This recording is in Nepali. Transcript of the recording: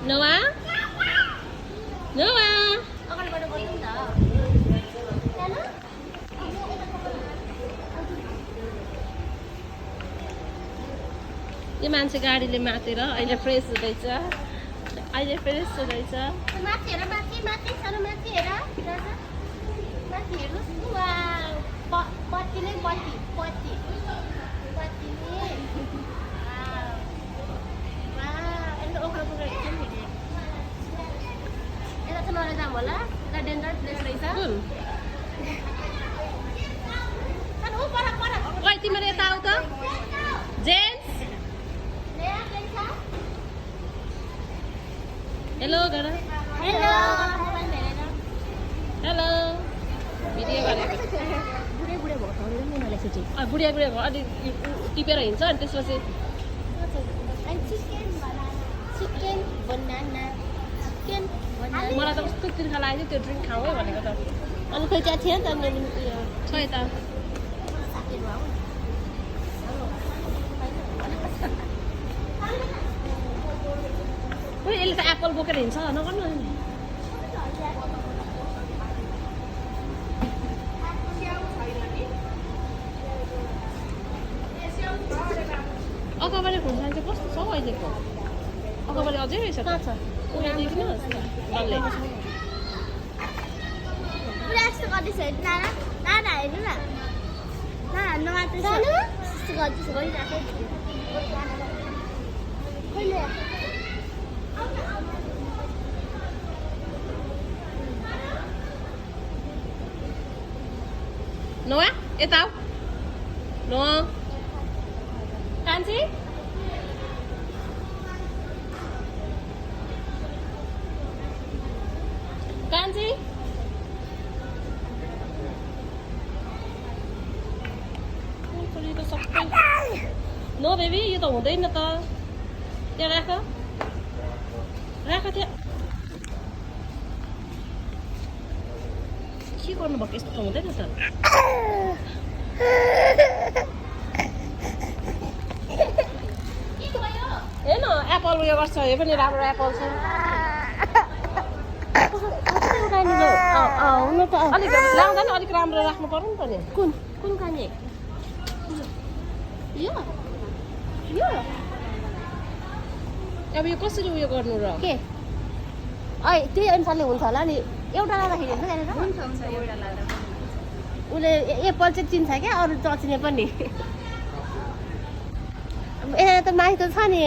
Noah? Noah? अगाडिबाट बोल्नु नि त जानु यो मान्छे गाडीले मातेर अहिले फ्रेस हुँदैछ माथि हेर माथि सानो माथि हेर माथि हेर्नुहोस् वा पत्ती नै पत्ती नै यसो ओखर पुगेर एकछिन हिँडेँ यता चाहिँ नजाऊँ होला यता डेन्जर प्लेस रहेछ कुन ऊ पर ओइ तिमीहरू यता आऊ त जेन्स हेलो गर हेलो हेलो भिडियो गरेको बुढे भएको ठाउँले पनि मलाई खिचेँ बुढिया भयो अलि टिपेर हिँड्छ अनि त्यसपछि चिकन बनाना मलाई त कस्तो तिर्खा लाग्यो त्यो ड्रिङ्क खाऊ है भनेको त अनि खोइ त्यहाँ थियो नि त मेरो उयो छ यता खोइ यसले त एप्पल बोकेर हिँड्छ नगर्नु नि अगाडि खुर्सानी चाहिँ कस्तो छ हौ अहिलेको अगाडि अझै रहेछ कहाँ छ उयो देख्नुहोस् डल्ले पुरा यस्तो गर्दैछ दादा हेर्नु न नमात्रै छ यस्तो गर्दैछ गरिरहेको कहिले Noah, यता आऊ Noah कान्छी कान्छी नो बेबी यो त हुँदैन त त्यहाँ राख त्यहाँ के गर्नुभएको यस्तो त हुँदैन त हेर्न एप्पल उयो गर्छ यो पनि राम्रो एप्पल छ हुनु त अलिक लाउँदा नि अलिक राम्रो राख्नु पर्यो नि त नि कुन खाने यो अब यो कसरी उयो गर्नु र के त्यही अनुसारले हुन्छ होला नि एउटा लाँदाखेरि हुन्छ यहाँनिर उसले एप्पल चाहिँ चिन्छ क्या अरू चचिने पनि यता त माथि त छ नि